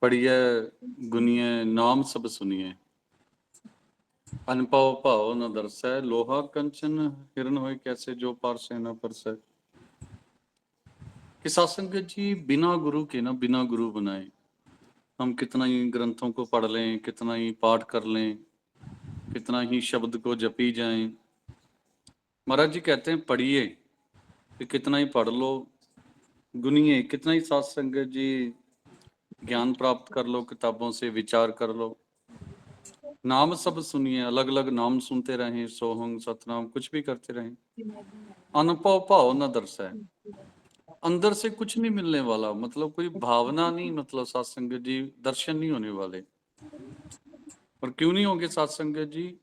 पढ़िए गुनिए नाम सब सुनिए। अनपव भाव न दर्शै, लोहा कंचन हिरन होए कैसे, जो पारसे न परसै। कि सत्संगत जी बिना गुरु के ना, बिना गुरु बनाए हम कितना ही ग्रंथों को पढ़ लें, कितना ही पाठ कर लें, कितना ही शब्द को जपी जाएं, महाराज जी कहते हैं पढ़िए कि कितना ही पढ़ लो, गुनिए कितना ही सत्संगत जी ज्ञान प्राप्त कर लो, किताबों से विचार कर लो, नाम सब सुनिए, अलग अलग नाम सुनते रहें, सोहंग सतनाम कुछ भी करते रहें। अनुभव भाव न दर्शा है, अंदर से कुछ नहीं मिलने वाला, मतलब कोई भावना नहीं, मतलब सत्संग जी दर्शन नहीं होने वाले। और क्यों नहीं होंगे सत्संग जी?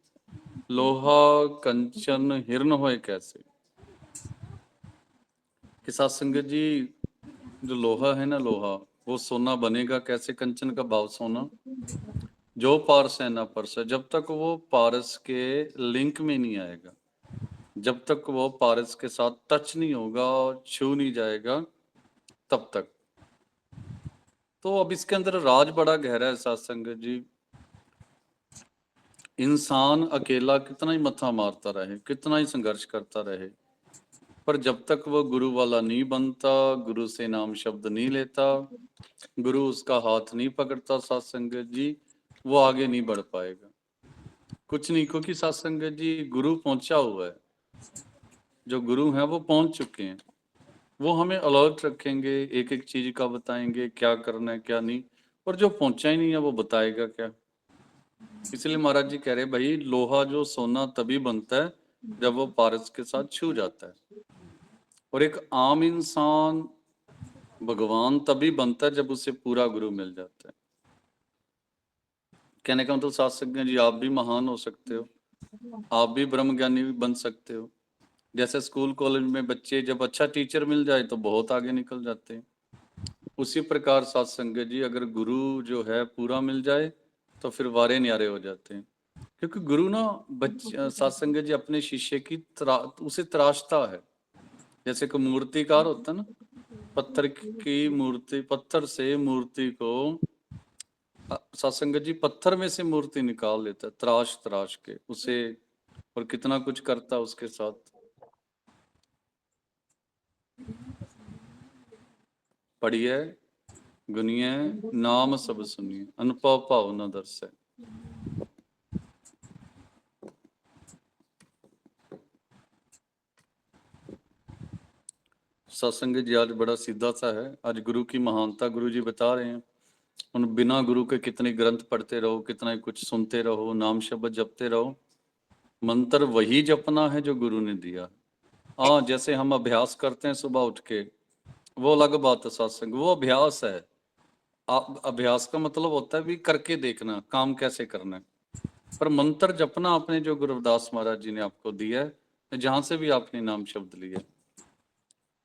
लोहा कंचन हिरण होए कैसे, कि सत्संग जी जो लोहा है ना, लोहा वो सोना बनेगा कैसे, कंचन का भाव सोना, जो पारस है ना परस, जब तक वो पारस के लिंक में नहीं आएगा, जब तक वो पारस के साथ टच नहीं होगा, छू नहीं जाएगा, तब तक। तो अब इसके अंदर राज बड़ा गहरा है सत्संग जी। इंसान अकेला कितना ही मत्था मारता रहे, कितना ही संघर्ष करता रहे, पर जब तक वो गुरु वाला नहीं बनता, गुरु से नाम शब्द नहीं लेता, गुरु उसका हाथ नहीं पकड़ता सत्संग जी, वो आगे नहीं बढ़ पाएगा कुछ नहीं। क्योंकि सत्संग जी गुरु पहुंचा हुआ है, जो गुरु हैं वो पहुंच चुके हैं, वो हमें अलर्ट रखेंगे, एक एक चीज का बताएंगे क्या करना है क्या नहीं। और जो पहुंचा ही नहीं है वो बताएगा क्या? इसलिए महाराज जी कह रहे भाई, लोहा जो सोना तभी बनता है जब वो पारस के साथ छू जाता है, और एक आम इंसान भगवान तभी बनता है जब उसे पूरा गुरु मिल जाता है। कहने का मतलब सत्संग जी आप भी महान हो सकते हो, आप भी ब्रह्म ज्ञानी भी बन सकते हो। जैसे स्कूल कॉलेज में बच्चे जब अच्छा टीचर मिल जाए तो बहुत आगे निकल जाते हैं, उसी प्रकार सत्संग जी अगर गुरु जो है पूरा मिल जाए तो फिर वारे न्यारे हो जाते हैं। क्योंकि गुरु ना सत्संग जी अपने शिष्य की उसे तराशता है। जैसे कोई मूर्तिकार होता है ना, पत्थर की मूर्ति, पत्थर से मूर्ति को सत्संग जी पत्थर में से मूर्ति निकाल लेता है, तराश तराश के उसे, और कितना कुछ करता है उसके साथ। पढ़िए गुनिए नाम सब सुनिए, अनुभव भाव न दर्शे। सत्संग जी आज बड़ा सीधा सा है, आज गुरु की महानता गुरु जी बता रहे हैं। उन बिना गुरु के कितने ग्रंथ पढ़ते रहो, कितना ही कुछ सुनते रहो, नाम शब्द जपते रहो, मंत्र वही जपना है जो गुरु ने दिया। हाँ, जैसे हम अभ्यास करते हैं सुबह उठ के, वो अलग बात है, सत्संग वो अभ्यास है। आप अभ्यास का मतलब होता है भी करके देखना काम कैसे करना है। पर मंत्र जपना आपने जो गुरुदास महाराज जी ने आपको दिया है, जहां से भी आपने नाम शब्द लिया,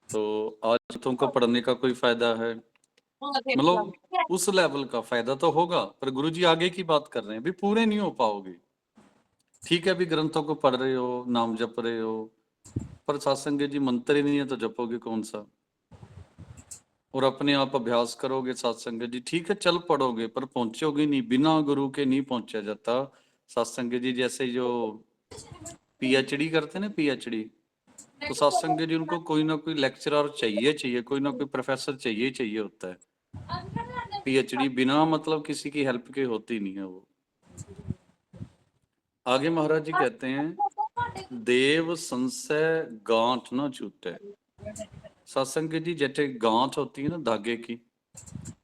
तो आज तुमको पढ़ने का कोई फायदा है? मतलब उस लेवल का फायदा तो होगा, पर गुरुजी आगे की बात कर रहे हैं, भी पूरे नहीं हो पाओगे। ठीक है, भी ग्रंथों को पढ़ रहे हो, नाम जप रहे हो, पर सत्संग जी मंत्र ही नहीं है तो जपोगे कौन सा? और अपने आप अभ्यास करोगे सत्संग जी, ठीक है चल पढ़ोगे, पर पहुंचोगे नहीं, बिना गुरु के नहीं पहुंचा जाता। सत्संग जी जैसे जो पीएचडी करते हैं ना, पीएचडी, तो सत्संग जी उनको कोई ना कोई लेक्चरर चाहिए चाहिए, कोई ना कोई प्रोफेसर चाहिए चाहिए होता है। पीएचडी बिना मतलब किसी की हेल्प के होती नहीं है वो। आगे महाराज जी कहते हैं, देव संशय गांठ ना छूटे। सत्संग जी जैसे गांठ होती है ना धागे की,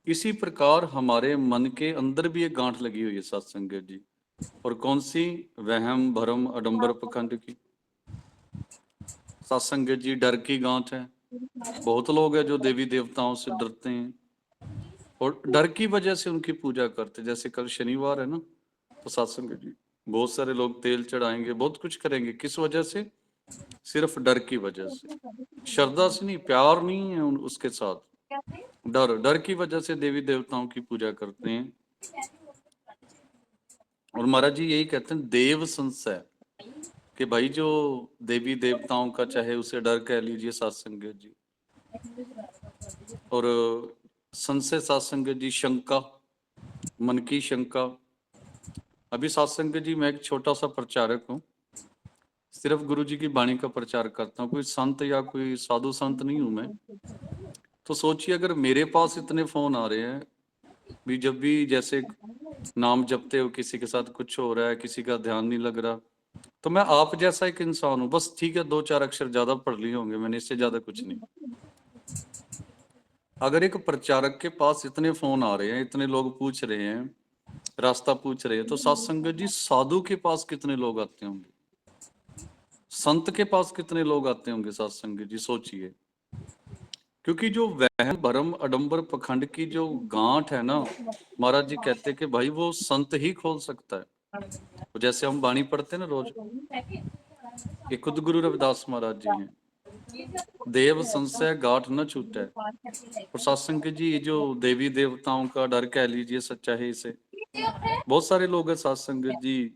इसी प्रकार हमारे मन के अंदर भी एक गांठ लगी हुई है सत्संग जी। और कौन सी? वहम भरम अडंबर पखंड की। सत्संग जी डर की गांठ है। बहुत लोग हैं जो देवी देवताओं से डरते हैं और डर की वजह से उनकी पूजा करते। जैसे कल शनिवार है ना, तो सत्संग जी बहुत सारे लोग तेल चढ़ाएंगे, बहुत कुछ करेंगे, किस वजह से? सिर्फ डर की वजह से, श्रद्धा से नहीं, प्यार नहीं है उसके साथ, डर, डर की वजह से देवी देवताओं की पूजा करते हैं। और महाराज जी यही कहते हैं देव संशय, कि भाई जो देवी देवताओं का, चाहे उसे डर कह लीजिए सत्संग जी, और संशय सत्संग जी शंका, मन की शंका। अभी सत्संग जी मैं एक छोटा सा प्रचारक हूँ, सिर्फ गुरु जी की वाणी का प्रचार करता हूँ, कोई संत या कोई साधु संत नहीं हूं मैं। तो सोचिए अगर मेरे पास इतने फोन आ रहे हैं भी, जब भी जैसे नाम जपते हो किसी के साथ कुछ हो रहा है, किसी का ध्यान नहीं लग रहा, तो मैं आप जैसा एक इंसान हूँ बस, ठीक है 2-4 अक्षर ज्यादा पढ़ लिए होंगे मैंने, इससे ज्यादा कुछ नहीं। अगर एक प्रचारक के पास इतने फोन आ रहे हैं, इतने लोग पूछ रहे हैं, रास्ता पूछ रहे हैं, तो सत्संग जी साधु के पास कितने लोग आते होंगे, संत के पास कितने लोग आते होंगे सत्संग जी, सोचिए। क्योंकि जो वहम भरम आडंबर पखंड की जो गांठ है ना, महाराज जी कहते कि भाई वो संत ही खोल सकता है। तो जैसे हम वाणी पढ़ते हैं ना रोज, ये खुद गुरु रविदास महाराज जी हैं, देव संशय गांठ न छूटे। और सत्संग जी ये जो देवी देवताओं का डर कह लीजिए, सच्चा है इसे, बहुत सारे लोग हैं सत्संग जी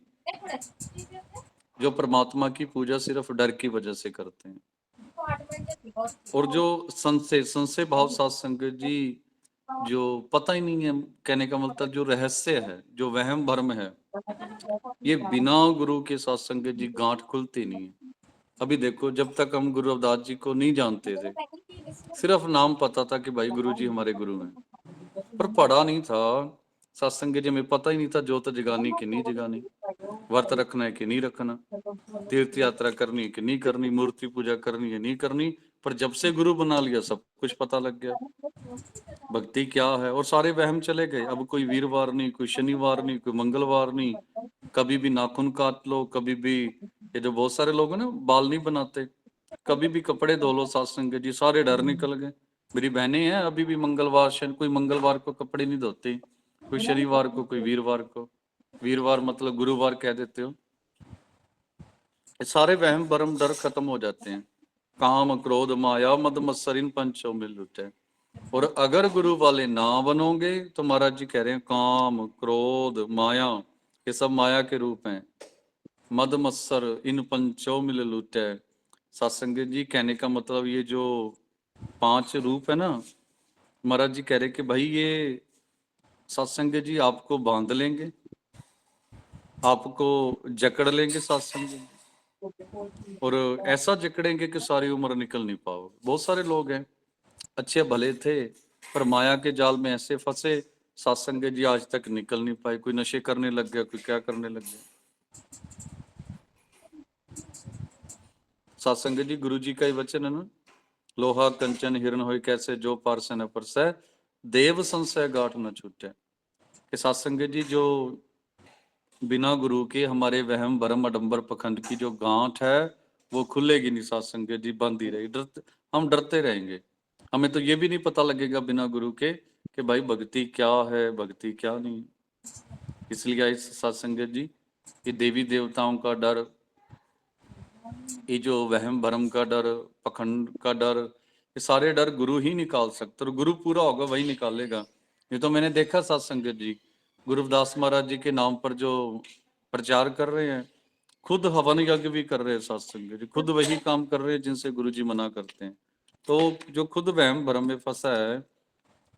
जो परमात्मा की पूजा सिर्फ डर की वजह से करते हैं। और जो संशय भाव सत्संग जी, जो पता ही नहीं है, कहने का मतलब जो रहस्य है, जो वहम भर्म है, ये बिना गुरु के सत्संग जी गांठ खुलती नहीं है। अभी देखो जब तक हम गुरु रविदास जी को नहीं जानते थे, सिर्फ नाम पता था कि भाई गुरु जी हमारे गुरु हैं, पर पढ़ा नहीं था सत्संग जी में, पता ही नहीं था जोत जगानी कि नहीं जगानी, व्रत रखना है कि नहीं रखना, तीर्थ यात्रा करनी है कि नहीं करनी, मूर्ति पूजा करनी है नहीं करनी। पर जब से गुरु बना लिया सब कुछ पता लग गया, भक्ति क्या है, और सारे वहम चले गए। अब कोई वीरवार नहीं, कोई शनिवार नहीं, कोई मंगलवार नहीं, कभी भी नाखून काट लो, कभी भी, ये जो बहुत सारे लोग हैं ना बाल नहीं बनाते, कभी भी कपड़े धो लो सत्संग जी, सारे डर निकल गए। मेरी बहनें हैं अभी भी मंगलवार कोई मंगलवार को कपड़े नहीं धोते, कोई शनिवार को, कोई वीरवार को, वीरवार मतलब गुरुवार कह देते हो। सारे वहम भरम डर खत्म हो जाते हैं। काम क्रोध माया मद मत्सर इन पंचों में लुटे। और अगर गुरु वाले ना बनोगे तो महाराज जी कह रहे हैं काम क्रोध माया, ये सब माया के रूप हैं, मद मत्सर इन पंचों में लुटे। सत्संग जी कहने का मतलब ये जो 5 रूप है ना, महाराज जी कह रहे कि भाई ये सत्संग जी आपको बांध लेंगे, आपको जकड़ लेंगे सत्संग जी, और ऐसा जकड़ेंगे कि सारी उम्र निकल नहीं पाओगे। बहुत सारे लोग हैं अच्छे भले थे, पर माया के जाल में ऐसे फंसे, सत्संग जी आज तक निकल नहीं पाए। कोई नशे करने लग गया, कोई क्या करने लग गया। सत्संग जी गुरु जी का ही वचन है ना, लोहा कंचन हिरण होय कैसे, जो पारसे न परसै, देव संशय गांठ न छूटे। कि सत्संग जी जो बिना गुरु के हमारे वहम भरम आडंबर पखंड की जो गांठ है वो खुलेगी नहीं। सत्संग जी बंद ही रहेगी, डरते, हम डरते रहेंगे। हमें तो ये भी नहीं पता लगेगा बिना गुरु के कि भाई भक्ति क्या है, भक्ति क्या नहीं। इसलिए इस सत्संग जी ये देवी देवताओं का डर, ये जो वहम भरम का डर, पखंड का डर, ये सारे डर गुरु ही निकाल सकते, और गुरु पूरा होगा वही निकालेगा। ये तो मैंने देखा सत्संग जी गुरुदास महाराज जी के नाम पर जो प्रचार कर रहे हैं, खुद हवन यज्ञ भी कर रहे हैं सत्संग जी, खुद वही काम कर रहे हैं जिनसे गुरु जी मना करते हैं। तो जो खुद वहम भरम में फंसा है,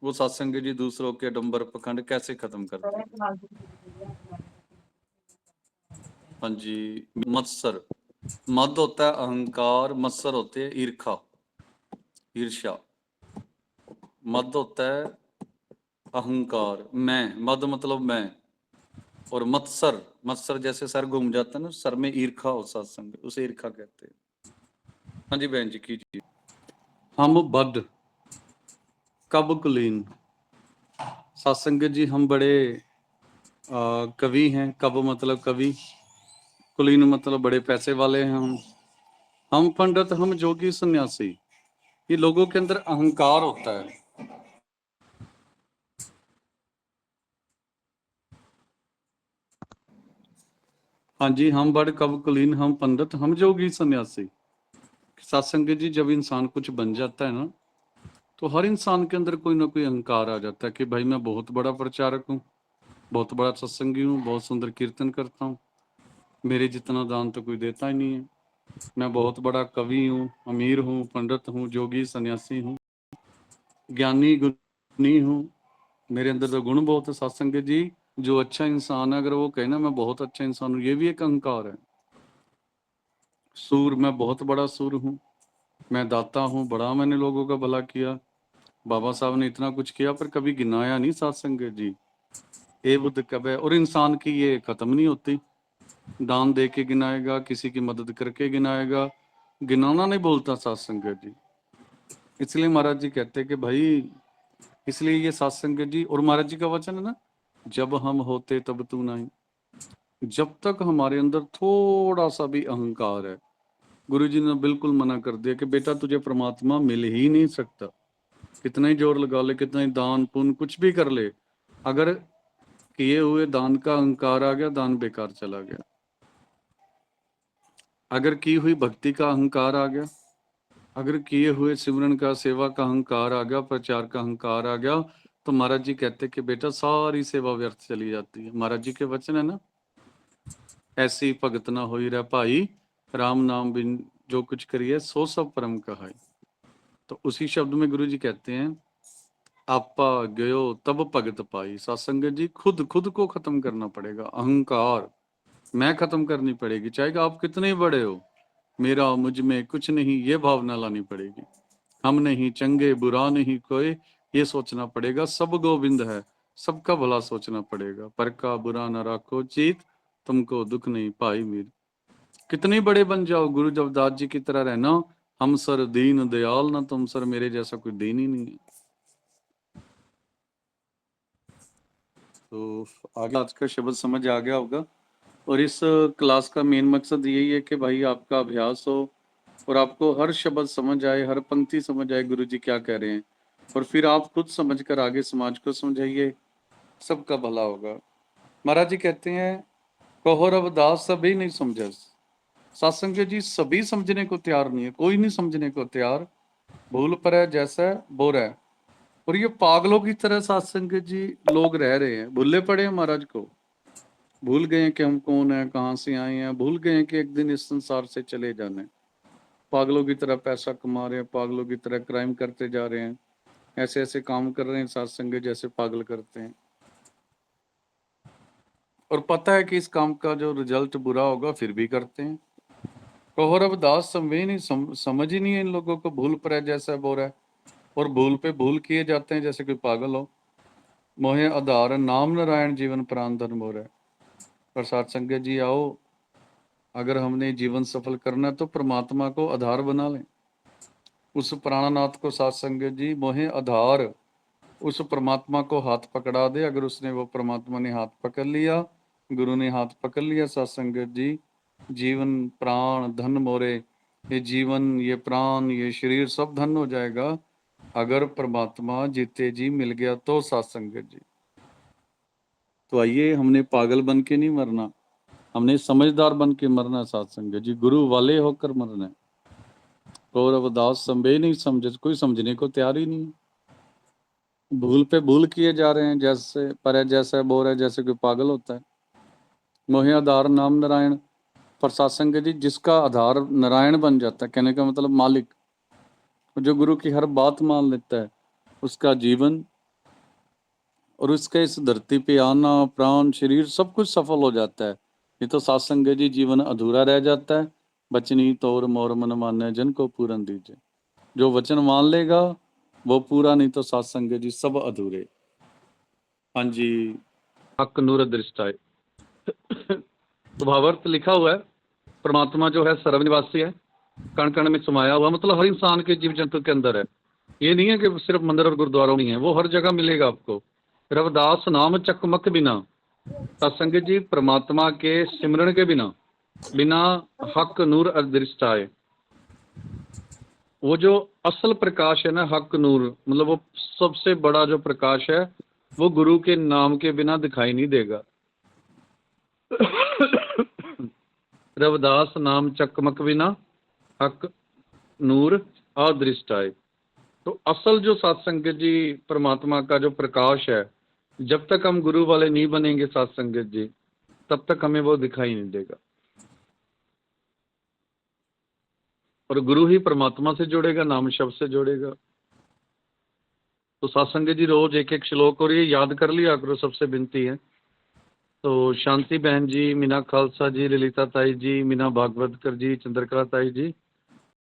वो सत्संग जी दूसरों के डंबर पखंड कैसे खत्म करते हैं। हाँ जी। मत्सर, मद होता है अहंकार, मत्सर होते है ईर्खा, ईर्ष्या। मद होता है अहंकार, मैं, मद मतलब मैं, और मत्सर, मत्सर जैसे सर घूम जाता है ना, सर में ईर्खा हो सत्संग, उसे ईर्खा कहते हैं। हाँ जी बहन जी कीजिए। हम बद कब कुलीन, सत्संग जी हम बड़े कवि हैं। कब मतलब कवि, कुलीन मतलब बड़े पैसे वाले हैं हम पंडित, हम जोगी सन्यासी। ये लोगों के अंदर अहंकार होता है। हाँ जी, हम बड़ कब कुलीन, हम पंडित, हम जोगी सन्यासी। सत्संग जी जब इंसान कुछ बन जाता है ना, तो हर इंसान के अंदर कोई ना कोई अहंकार आ जाता है कि भाई मैं बहुत बड़ा प्रचारक हूँ, बहुत बड़ा सत्संगी हूँ, बहुत सुंदर कीर्तन करता हूँ, मेरे जितना दान तो कोई देता ही नहीं है, मैं बहुत बड़ा कवि हूँ, अमीर हूँ, पंडित हूँ, जोगी सन्यासी हूँ, ज्ञानी गुणी हूँ, मेरे अंदर तो गुण बहुत है सत्संग जी। जो अच्छा इंसान है, अगर वो कहे ना मैं बहुत अच्छा इंसान हूँ, ये भी एक अहंकार है। सूर, मैं बहुत बड़ा सूर हूँ, मैं दाता हूँ, बड़ा मैंने लोगों का भला किया। बाबा साहब ने इतना कुछ किया पर कभी गिनाया नहीं सत्संग जी। ए बुद्ध कब है, और इंसान की ये खत्म नहीं होती। दान दे के गिनाएगा, किसी की मदद करके गिनाएगा, गिनाना नहीं बोलता सत्संग जी। इसलिए महाराज जी कहते हैं कि भाई, इसलिए ये सत्संग जी, और महाराज जी का वचन है ना, जब हम होते तब तू नहीं। जब तक हमारे अंदर थोड़ा सा भी अहंकार है, गुरु जी ने बिल्कुल मना कर दिया कि बेटा तुझे परमात्मा मिल ही नहीं सकता। कितना ही जोर लगा ले, कितना ही दान पुण्य कुछ भी कर ले, अगर किए हुए दान का अहंकार आ गया, दान बेकार चला गया। अगर की हुई भक्ति का अहंकार आ गया, अगर किए हुए सिमरन का, सेवा का अहंकार आ गया, प्रचार का अहंकार आ गया, तो महाराज जी कहते कि बेटा सारी सेवा व्यर्थ चली जाती है। महाराज जी के वचन है ना, ऐसी भगत ना होई रह भाई, राम नाम बिन जो कुछ करिए सो सब परम कहाई। तो उसी शब्द में गुरु जी कहते हैं, आपा गयो तब भगत पाई। सत्संग जी, खुद खुद को खत्म करना पड़ेगा, अहंकार मैं खत्म करनी पड़ेगी। चाहे कि आप कितने बड़े हो, मेरा मुझ में कुछ नहीं, ये भावना लानी पड़ेगी। हम नहीं चंगे, बुरा नहीं कोई, ये सोचना पड़ेगा। सब गोविंद है, सबका भला सोचना पड़ेगा। पर का बुरा न राखो चीत, तुमको दुख नहीं पाई मीर। कितने बड़े बन जाओ, गुरु जबदास जी की तरह रहना। हम सर दीन दयाल, ना तुम सर, मेरे जैसा कोई दीन ही नहीं है। तो आगे आज का शब्द समझ आ गया होगा। और इस क्लास का मेन मकसद यही है कि भाई आपका अभ्यास हो और आपको हर शब्द समझ आए, हर पंक्ति समझ आए गुरु जी क्या कह रहे हैं, और फिर आप खुद समझकर आगे समाज को समझाइए, सबका भला होगा। महाराज जी कहते हैं, कहो रविदास सभी नहीं समझे। सत्संग जी, सभी समझने को तैयार नहीं है, कोई नहीं समझने को तैयार। भूल पर है जैसा बोर है। और ये पागलों की तरह सत्संग जी लोग रह रहे हैं, भूले पड़े हैं महाराज को। भूल गए हैं कि हम कौन है, कहाँ से आए हैं, भूल गए हैं कि एक दिन इस संसार से चले जाना है। पागलों की तरह पैसा कमा रहे हैं, पागलों की तरह क्राइम करते जा रहे हैं, ऐसे ऐसे काम कर रहे हैं सत्संग जैसे पागल करते हैं। और पता है कि इस काम का जो रिजल्ट बुरा होगा, फिर भी करते हैं। कहो रविदास समझे नहीं, समझ ही नहीं है इन लोगों को। भूल पर है जैसा बोर है, और भूल पे भूल किए जाते हैं जैसे कोई पागल हो। मोहे आधार नाम नारायण जीवन प्राण धर्म हो रहा है। पर सत्संग जी आओ, अगर हमने जीवन सफल करना है तो परमात्मा को आधार बना लें। उस प्राणनाथ को सत्संग जी मोहे आधार, उस परमात्मा को हाथ पकड़ा दे। अगर उसने, वो परमात्मा ने हाथ पकड़ लिया, गुरु ने हाथ पकड़ लिया, सत्संग जी जीवन प्राण धन मोरे, ये जीवन, ये प्राण, ये शरीर सब धन हो जाएगा। अगर परमात्मा जीते जी मिल गया तो सत्संग जी। तो आइए, हमने पागल बन के नहीं मरना, हमने समझदार बन के मरना। सत्संग जी, गुरु वाले होकर मरना है। और रविदास संबे नहीं समझे, कोई समझने को तैयार ही नहीं। भूल पे भूल किए जा रहे हैं, जैसे पर है जैसा बोर है, जैसे कोई पागल होता है। मोहे आधार नाम नारायण। पर सत्संग जी, जिसका आधार नारायण बन जाता है, कहने का मतलब मालिक, जो गुरु की हर बात मान लेता है, उसका जीवन और उसके इस धरती पे आना, प्राण शरीर सब कुछ सफल हो जाता है। ये तो सत्संग जी जीवन अधूरा रह जाता है। बचनी तोर मोर मन माने, जन को पूरन दीजिए। जो वचन मान लेगा वो पूरा, नहीं तो सत्संग जी सब अधूरे। हाँ जी, हक नूर दृष्टाए। तो भावार्थ लिखा हुआ है, परमात्मा जो है सर्वनिवासी है, कण कण में समाया हुआ, मतलब हर इंसान के जीव जंतु के अंदर है। ये नहीं है कि सिर्फ मंदिर और गुरुद्वारों में है, वो हर जगह मिलेगा आपको। रविदास नाम चकमक बिना, सत्संग जी परमात्मा के सिमरन के बिना, बिना हक नूर अदृष्टाए। वो जो असल प्रकाश है ना, हक नूर, मतलब वो सबसे बड़ा जो प्रकाश है, वो गुरु के नाम के बिना दिखाई नहीं देगा। रविदास नाम चकमक बिना, हक नूर अदृष्टाए। तो असल जो सत्संग जी परमात्मा का जो प्रकाश है, जब तक हम गुरु वाले नहीं बनेंगे सत्संग जी, तब तक हमें वो दिखाई नहीं देगा। और गुरु ही परमात्मा से जोड़ेगा, नाम शब्द से जोड़ेगा। तो सत्संग जी रोज एक एक श्लोक और ये याद कर लिया करो, सबसे विनती है। तो शांति बहन जी, मीना खालसा जी, ललिता ताई जी, मीना भागवतकर जी, चंद्रकला ताई जी,